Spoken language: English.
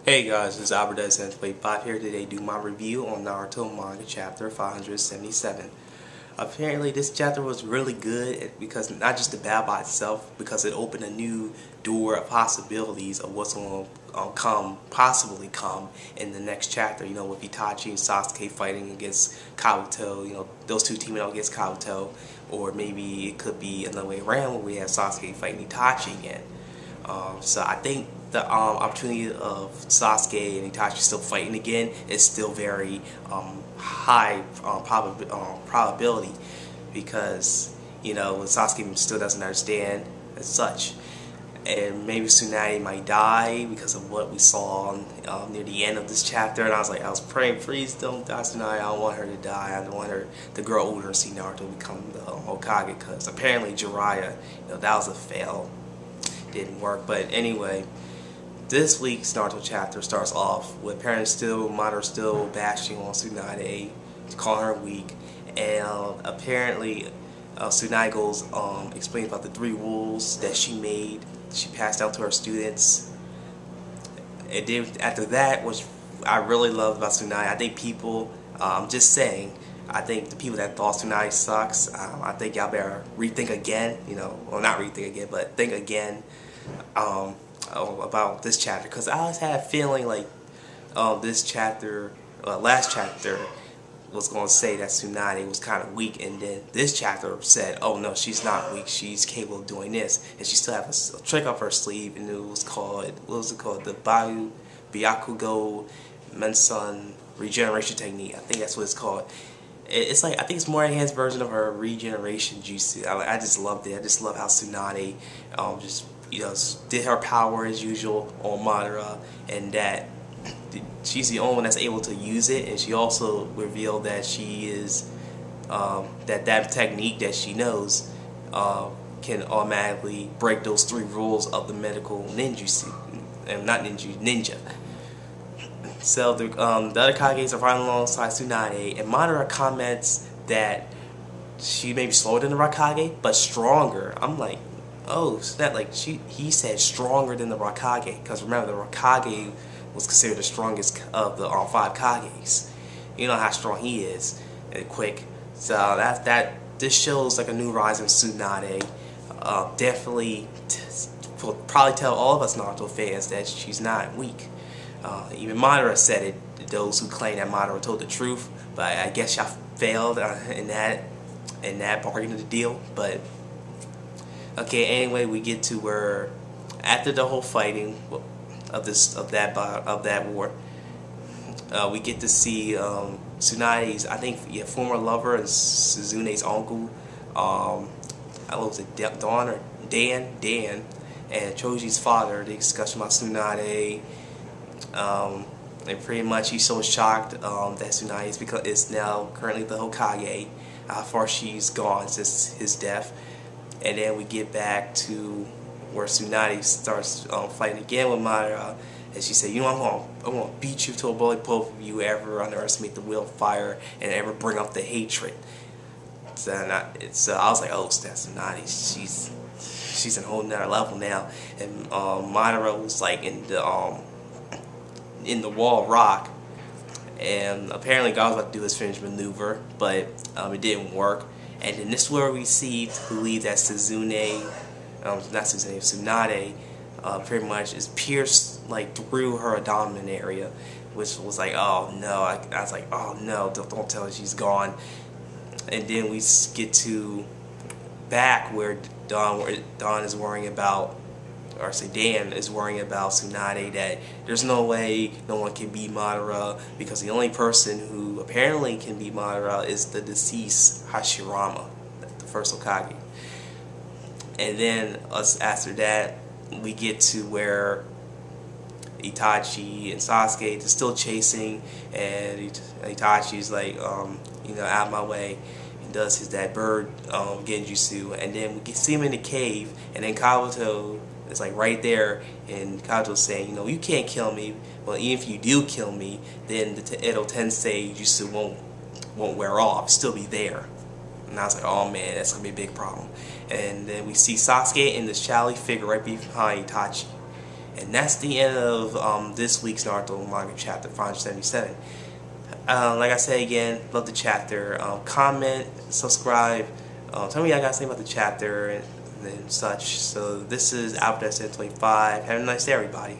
Hey guys, this is Albert Sense5 here today to do my review on Naruto Manga chapter 577. Apparently this chapter was really good because not just the battle by itself, because it opened a new door of possibilities of what's going to possibly come in the next chapter, you know, with Itachi and Sasuke fighting against Kabuto, you know, those two teaming up against Kabuto, or maybe it could be another way around where we have Sasuke fighting Itachi again. So I think the opportunity of Sasuke and Itachi still fighting again is still very high probability, because, you know, Sasuke still doesn't understand as such, and maybe Tsunade might die because of what we saw near the end of this chapter. And I was praying, please don't die, Tsunade. I don't want her to die. I don't want her to grow older and see Naruto become the Hokage, because apparently Jiraiya, you know, that was a fail. Didn't work. But anyway, this week's Naruto chapter starts off with Madara still bashing on Tsunade, calling her weak, and apparently Tsunade goes explains about the 3 rules that she passed down to her students. And then after that, which I really love about Tsunade, I think people, I'm just saying, I think the people that thought Tsunade sucks, I think y'all better rethink again, you know, well, not rethink again, but think again about this chapter, because I always had a feeling like this chapter, last chapter, was going to say that Tsunade was kind of weak, and then this chapter said, oh no, she's not weak, she's capable of doing this, and she still has a trick up her sleeve, and it was called, what was it called, the Byakugou regeneration technique. I think that's what it's called. It's like, I think it's more enhanced version of her regeneration jutsu. I just loved it. I just love how Tsunade just, you know, did her power as usual on Madara, and that she's the only one that's able to use it. And she also revealed that she is that technique that she knows can automatically break those 3 rules of the medical ninjutsu, and not ninja. So the other Kages are riding alongside Tsunade, and Madara comments that she may be slower than the Raikage, but stronger. I'm like, oh, so that like he said stronger than the Raikage, because remember the Raikage was considered the strongest of the 5 Kages. You know how strong he is, and quick. So this shows like a new rise in Tsunade. Definitely will probably tell all of us Naruto fans that she's not weak. Even Madara said it, those who claim that Madara told the truth, but I guess y'all failed in that bargain of the deal. But okay, anyway, we get to where after the whole fighting of that war, we get to see Tsunade's, I think, former lover and Suzune's uncle, what was it, Dan, and Choji's father. They discuss about Tsunade. And pretty much he's so shocked that Tsunade is now currently the Hokage. How far she's gone since his death. And then we get back to where Tsunade starts fighting again with Madara, and she said, you know, I'm gonna beat you to a bullet pulp if you ever underestimate the will of fire and ever bring up the hatred. So I was like, oh, that's Tsunade. She's in a whole nother level now. And Madara was like in the wall of rock, and apparently God was about to do his finish maneuver, but it didn't work. And then this is where we believe that Tsunade pretty much is pierced like through her abdomen area, which was like, oh no. I was like, oh no, don't tell her she's gone. And then we get to back where Dan is worrying about, or say Dan is worrying about Tsunade, that there's no way no one can beat Madara, because the only person who apparently can beat Madara is the deceased Hashirama, the first Hokage. And then after that, we get to where Itachi and Sasuke are still chasing, and Itachi's like, you know, out of my way. He does that bird genjutsu, and then we see him in the cave, and then Kabuto is like right there, and Kabuto's saying, you know, you can't kill me. Well, even if you do kill me, then the Edo Tensei jutsu won't wear off, still be there. And I was like, oh man, that's gonna be a big problem. And then we see Sasuke in the shadowy figure right behind Itachi. And that's the end of this week's Naruto manga chapter 577. Like I said again, love the chapter. Comment, subscribe, tell me what y'all guys think about the chapter and such. So this is Albert S25. Have a nice day, everybody.